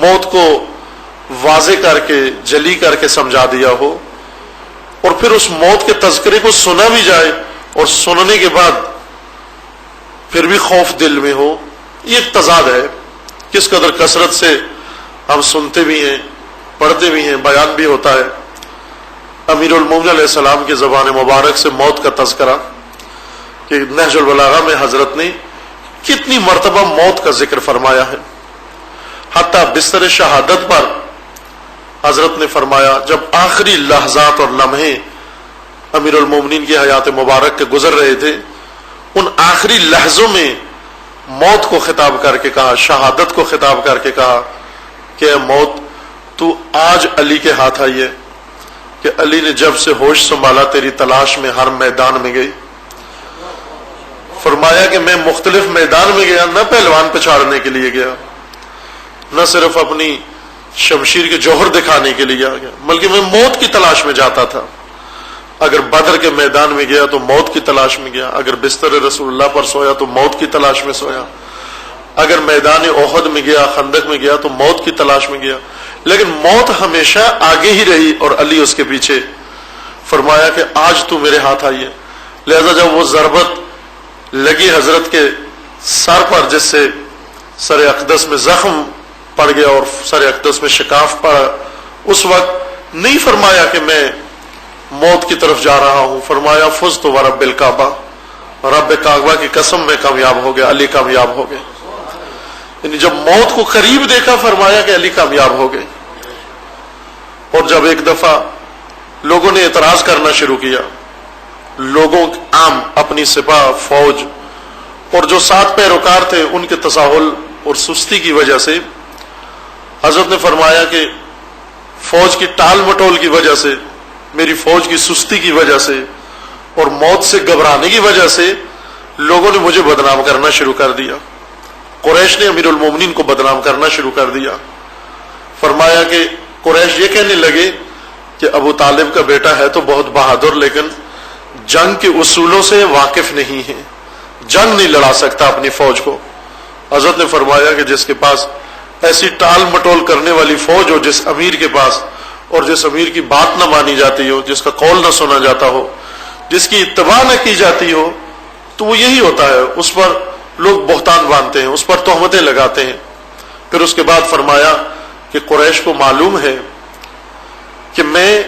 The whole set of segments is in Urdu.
موت کو واضح کر کے جلی کر کے سمجھا دیا ہو، اور پھر اس موت کے تذکرے کو سنا بھی جائے اور سننے کے بعد پھر بھی خوف دل میں ہو. یہ ایک تضاد ہے. کس قدر کثرت سے ہم سنتے بھی ہیں، پڑھتے بھی ہیں، بیان بھی ہوتا ہے. امیر المومنین علیہ السلام کی زبان مبارک سے موت کا تذکرہ کہ نہج البلاغہ میں حضرت نے کتنی مرتبہ موت کا ذکر فرمایا ہے. حتیٰ بستر شہادت پر حضرت نے فرمایا، جب آخری لحظات اور لمحے امیر المومنین کی حیات مبارک کے گزر رہے تھے، ان آخری لحظوں میں موت کو خطاب کر کے کہا، شہادت کو خطاب کر کے کہا کہ اے موت، تو آج علی کے ہاتھ آئی ہے. کہ علی نے جب سے ہوش سنبھالا تیری تلاش میں ہر میدان میں گئی. فرمایا کہ میں مختلف میدان میں گیا، نہ پہلوان پچھاڑنے کے لیے گیا، نہ صرف اپنی شمشیر کے جوہر دکھانے کے لیے گیا، بلکہ میں موت کی تلاش میں جاتا تھا. اگر بدر کے میدان میں گیا تو موت کی تلاش میں گیا، اگر بستر رسول اللہ پر سویا تو موت کی تلاش میں سویا، اگر میدان احد میں گیا، خندق میں گیا تو موت کی تلاش میں گیا. لیکن موت ہمیشہ آگے ہی رہی اور علی اس کے پیچھے. فرمایا کہ آج تو میرے ہاتھ آئی ہے. لہذا جب وہ ضربت لگی حضرت کے سر پر، جس سے سر اقدس میں زخم پڑ گیا اور سر اقدس میں شکاف پڑا، اس وقت نہیں فرمایا کہ میں موت کی طرف جا رہا ہوں. فرمایا فزت ورب الکعبہ، رب کعبہ کی قسم میں کامیاب ہو گیا، علی کامیاب ہو گئے. یعنی جب موت کو قریب دیکھا فرمایا کہ علی کامیاب ہو گئے. اور جب ایک دفعہ لوگوں نے اعتراض کرنا شروع کیا، لوگوں عام اپنی سپاہ فوج اور جو 7 پیروکار تھے ان کے تساہل اور سستی کی وجہ سے، حضرت نے فرمایا کہ فوج کی ٹال مٹول کی وجہ سے، میری فوج کی سستی کی وجہ سے اور موت سے گھبرانے کی وجہ سے لوگوں نے مجھے بدنام کرنا شروع کر دیا. قریش نے امیر المومنین کو بدنام کرنا شروع کر دیا. فرمایا کہ قریش یہ کہنے لگے کہ ابو طالب کا بیٹا ہے تو بہت بہادر، لیکن جنگ کے اصولوں سے واقف نہیں ہے، جنگ نہیں لڑا سکتا اپنی فوج کو. حضرت نے فرمایا کہ جس کے پاس ایسی ٹال مٹول کرنے والی فوج ہو، جس امیر کے پاس، اور جس امیر کی بات نہ مانی جاتی ہو، جس کا قول نہ سنا جاتا ہو، جس کی اتباع نہ کی جاتی ہو، تو وہ یہی ہوتا ہے، اس پر لوگ بہتان باندھتے ہیں، اس پر تہمتیں لگاتے ہیں. پھر اس کے بعد فرمایا کہ قریش کو معلوم ہے کہ میں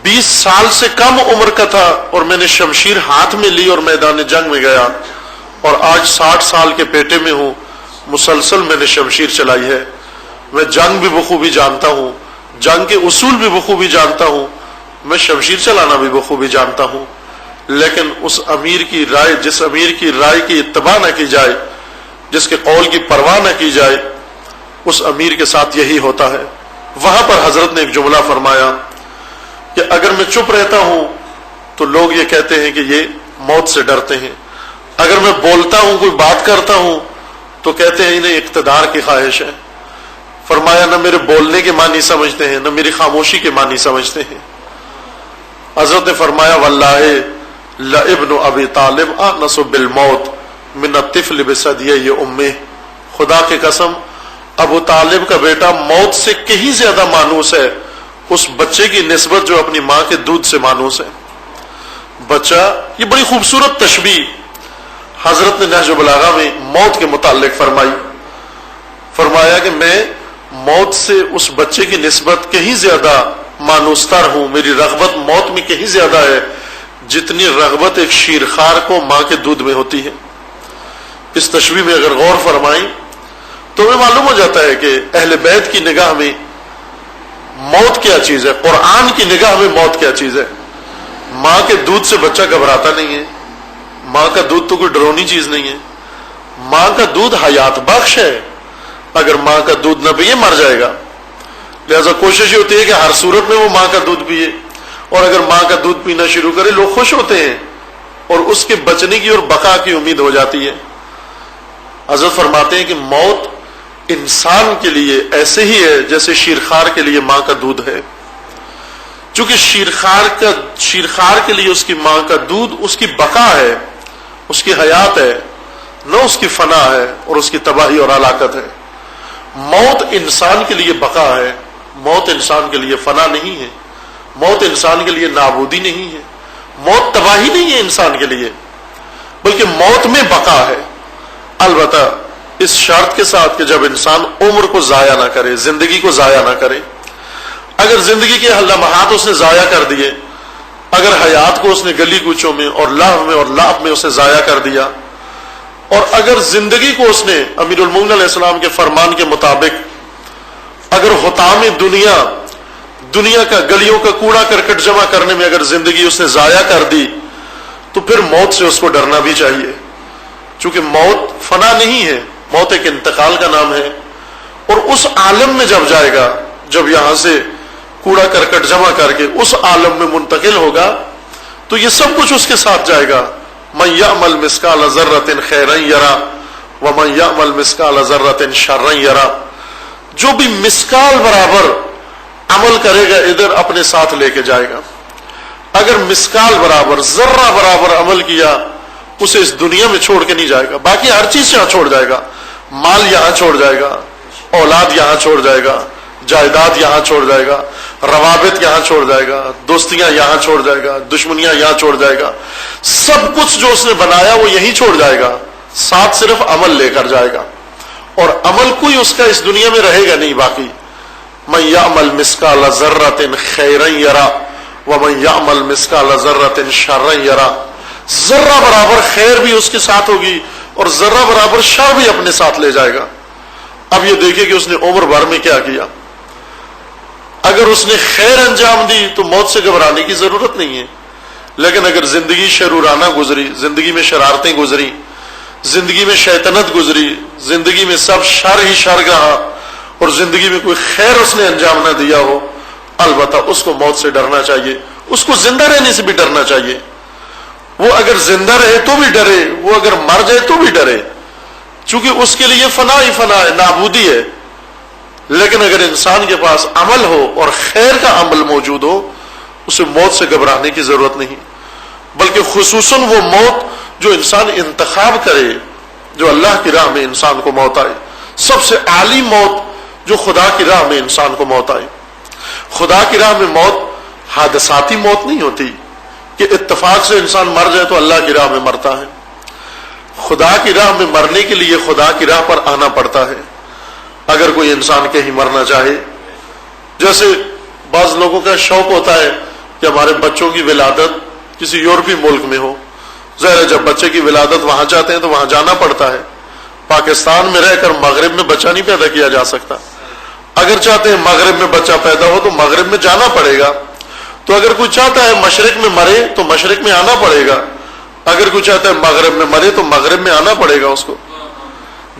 20 سال سے کم عمر کا تھا اور میں نے شمشیر ہاتھ میں لی اور میدان جنگ میں گیا، اور آج 60 سال کے پیٹے میں ہوں، مسلسل میں نے شمشیر چلائی ہے. میں جنگ بھی بخوبی جانتا ہوں، جنگ کے اصول بھی بخوبی جانتا ہوں، میں شمشیر چلانا بھی بخوبی جانتا ہوں. لیکن اس امیر کی رائے، جس امیر کی رائے کی اتباع نہ کی جائے، جس کے قول کی پرواہ نہ کی جائے، اس امیر کے ساتھ یہی ہوتا ہے. وہاں پر حضرت نے ایک جملہ فرمایا کہ اگر میں چپ رہتا ہوں تو لوگ یہ کہتے ہیں کہ یہ موت سے ڈرتے ہیں، اگر میں بولتا ہوں، کوئی بات کرتا ہوں، تو کہتے ہیں انہیں اقتدار کی خواہش ہے. فرمایا نہ میرے بولنے کے معنی سمجھتے ہیں، نہ میری خاموشی کے معنی سمجھتے ہیں. حضرت نے فرمایا واللہ لابن ابی طالب انس بالموت من الطفل بثدی امہ، خدا کی قسم ابو طالب کا بیٹا موت سے کہیں زیادہ مانوس ہے اس بچے کی نسبت جو اپنی ماں کے دودھ سے مانوس ہے. بچہ، یہ بڑی خوبصورت تشبیہ حضرت نے نہج البلاغہ میں موت کے متعلق فرمائی. فرمایا کہ میں موت سے اس بچے کی نسبت کہیں زیادہ مانوس تر ہوں، میری رغبت موت میں کہیں زیادہ ہے جتنی رغبت ایک شیرخوار کو ماں کے دودھ میں ہوتی ہے. اس تشبیہ میں اگر غور فرمائیں تو ہمیں معلوم ہو جاتا ہے کہ اہل بیت کی نگاہ میں موت کیا چیز ہے، قرآن کی نگاہ میں موت کیا چیز ہے. ماں کے دودھ سے بچہ گھبراتا نہیں ہے، ماں کا دودھ تو کوئی ڈرونی چیز نہیں ہے، ماں کا دودھ حیات بخش ہے. اگر ماں کا دودھ نہ پیے مر جائے گا. لہذا کوشش یہ ہوتی ہے کہ ہر صورت میں وہ ماں کا دودھ پیے، اور اگر ماں کا دودھ پینا شروع کرے لوگ خوش ہوتے ہیں اور اس کے بچنے کی اور بقا کی امید ہو جاتی ہے. حضرت فرماتے ہیں کہ موت انسان کے لیے ایسے ہی ہے جیسے شیرخوار کے لیے ماں کا دودھ ہے. چونکہ شیرخوار کے لیے اس کی ماں کا دودھ اس کی بقا ہے، اس کی حیات ہے، نہ اس کی فنا ہے اور اس کی تباہی اور ہلاکت ہے. موت انسان کے لیے بقا ہے، موت انسان کے لیے فنا نہیں ہے، موت انسان کے لیے نابودی نہیں ہے، موت تباہی نہیں ہے انسان کے لیے، بلکہ موت میں بقا ہے، البتہ اس شرط کے ساتھ کہ جب انسان عمر کو ضائع نہ کرے، زندگی کو ضائع نہ کرے۔ اگر زندگی کے لمحات اس نے ضائع کر دیے، اگر حیات کو اس نے گلی کوچوں میں اور لہو میں اور لعب میں اسے ضائع کر دیا، اور اگر زندگی کو اس نے امیر المومنین علیہ السلام کے فرمان کے مطابق اگر حطام دنیا کا گلیوں کا کوڑا کرکٹ جمع کرنے میں اگر زندگی اس نے ضائع کر دی، تو پھر موت سے اس کو ڈرنا بھی چاہیے، چونکہ موت فنا نہیں ہے، موت ایک انتقال کا نام ہے۔ اور اس عالم میں جب جائے گا، جب یہاں سے کوڑا کرکٹ جمع کر کے اس عالم میں منتقل ہوگا، تو یہ سب کچھ اس کے ساتھ جائے گا۔ من یعمل مثقال ذرۃ خیرا یرا ومن یعمل مثقال ذرۃ شرا یرا، جو بھی مثقال برابر عمل کرے گا ادھر اپنے ساتھ لے کے جائے گا۔ اگر مثقال برابر، ذرہ برابر عمل کیا، اسے اس دنیا میں چھوڑ کے نہیں جائے گا، باقی ہر چیز یہاں چھوڑ جائے گا، مال یہاں چھوڑ جائے گا، اولاد یہاں چھوڑ جائے گا، جائیداد یہاں چھوڑ جائے گا، روابط یہاں چھوڑ جائے گا، دوستیاں یہاں چھوڑ جائے گا، دشمنیاں یہاں چھوڑ جائے گا، سب کچھ جو اس نے بنایا وہ یہیں چھوڑ جائے گا، ساتھ صرف عمل لے کر جائے گا، اور عمل کوئی اس کا اس دنیا میں رہے گا نہیں باقی۔ من یعمل مثقال ذرۃ خیرا یرا ومن یعمل مثقال ذرۃ شرا یرا، ذرہ برابر خیر بھی اس کے ساتھ ہوگی اور ذرہ برابر شر بھی اپنے ساتھ لے جائے گا۔ اب یہ دیکھیں کہ اس نے عمر بھر میں کیا کیا۔ اگر اس نے خیر انجام دی تو موت سے گھبرانے کی ضرورت نہیں ہے، لیکن اگر زندگی شرورانہ گزری، زندگی میں شرارتیں گزری، زندگی میں شیطنت گزری، زندگی میں سب شر ہی شر رہا، اور زندگی میں کوئی خیر اس نے انجام نہ دیا ہو، البتہ اس کو موت سے ڈرنا چاہیے، اس کو زندہ رہنے سے بھی ڈرنا چاہیے۔ وہ اگر زندہ رہے تو بھی ڈرے، وہ اگر مر جائے تو بھی ڈرے، چونکہ اس کے لیے فنا ہی فنا ہے، نابودی ہے۔ لیکن اگر انسان کے پاس عمل ہو اور خیر کا عمل موجود ہو، اسے موت سے گھبرانے کی ضرورت نہیں، بلکہ خصوصاً وہ موت جو انسان انتخاب کرے، جو اللہ کی راہ میں انسان کو موت آئے، سب سے اعلی موت جو خدا کی راہ میں انسان کو موت آئے۔ خدا کی راہ میں موت حادثاتی موت نہیں ہوتی کہ اتفاق سے انسان مر جائے تو اللہ کی راہ میں مرتا ہے۔ خدا کی راہ میں مرنے کے لیے خدا کی راہ پر آنا پڑتا ہے۔ اگر کوئی انسان کہیں مرنا چاہے، جیسے بعض لوگوں کا شوق ہوتا ہے کہ ہمارے بچوں کی ولادت کسی یورپی ملک میں ہو، ظاہر ہے جب بچے کی ولادت وہاں چاہتے ہیں تو وہاں جانا پڑتا ہے۔ پاکستان میں رہ کر مغرب میں بچہ نہیں پیدا کیا جا سکتا، اگر چاہتے ہیں مغرب میں بچہ پیدا ہو تو مغرب میں جانا پڑے گا۔ تو اگر کوئی چاہتا ہے مشرق میں مرے تو مشرق میں آنا پڑے گا، اگر کوئی چاہتا ہے مغرب میں مرے تو مغرب میں آنا پڑے گا اس کو۔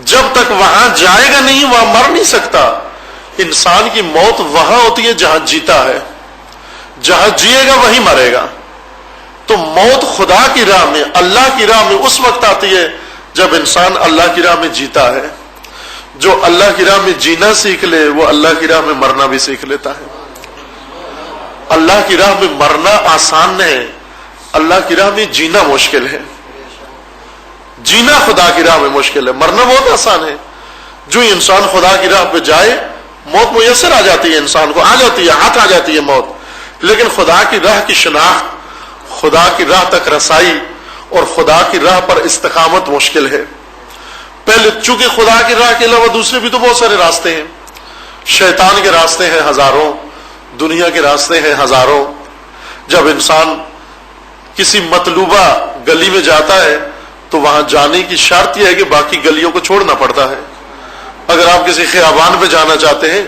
جب تک وہاں جائے گا نہیں وہاں مر نہیں سکتا۔ انسان کی موت وہاں ہوتی ہے جہاں جیتا ہے، جہاں جیے گا وہیں مرے گا۔ تو موت خدا کی راہ میں، اللہ کی راہ میں اس وقت آتی ہے جب انسان اللہ کی راہ میں جیتا ہے۔ جو اللہ کی راہ میں جینا سیکھ لے وہ اللہ کی راہ میں مرنا بھی سیکھ لیتا ہے۔ اللہ کی راہ میں مرنا آسان ہے، اللہ کی راہ میں جینا مشکل ہے۔ جینا خدا کی راہ میں مشکل ہے، مرنا بہت آسان ہے۔ جو انسان خدا کی راہ پہ جائے موت میسر آ جاتی ہے، انسان کو آ جاتی ہے، ہاتھ آ جاتی ہے موت۔ لیکن خدا کی راہ کی شناخت، خدا کی راہ تک رسائی اور خدا کی راہ پر استقامت مشکل ہے۔ پہلے چونکہ خدا کی راہ کے علاوہ دوسرے بھی تو بہت سارے راستے ہیں، شیطان کے راستے ہیں ہزاروں، دنیا کے راستے ہیں ہزاروں۔ جب انسان کسی مطلوبہ گلی میں جاتا ہے تو وہاں جانے کی شرط یہ ہے کہ باقی گلیوں کو چھوڑنا پڑتا ہے۔ اگر آپ کسی خیابان پہ جانا چاہتے ہیں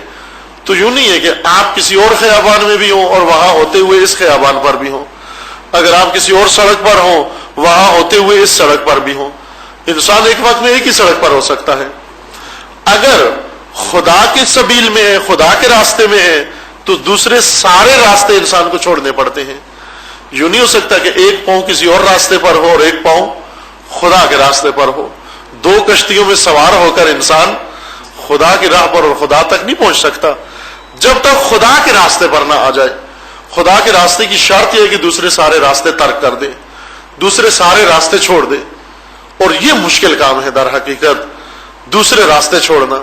تو یوں نہیں ہے کہ آپ کسی اور خیابان میں بھی ہوں اور وہاں ہوتے ہوئے اس خیابان پر بھی ہوں، اگر آپ کسی اور سڑک پر ہوں وہاں ہوتے ہوئے اس سڑک پر بھی ہوں۔ انسان ایک وقت میں ایک ہی سڑک پر ہو سکتا ہے۔ اگر خدا کے سبیل میں ہے، خدا کے راستے میں ہے، تو دوسرے سارے راستے انسان کو چھوڑنے پڑتے ہیں۔ یوں نہیں ہو سکتا کہ ایک پاؤں کسی اور راستے پر ہو اور ایک پاؤں خدا کے راستے پر ہو۔ دو کشتیوں میں سوار ہو کر انسان خدا کی راہ پر اور خدا تک نہیں پہنچ سکتا جب تک خدا کے راستے پر نہ آ جائے۔ خدا کے راستے کی شرط یہ ہے کہ دوسرے سارے راستے ترک کر دے، دوسرے سارے راستے چھوڑ دے، اور یہ مشکل کام ہے در حقیقت دوسرے راستے چھوڑنا۔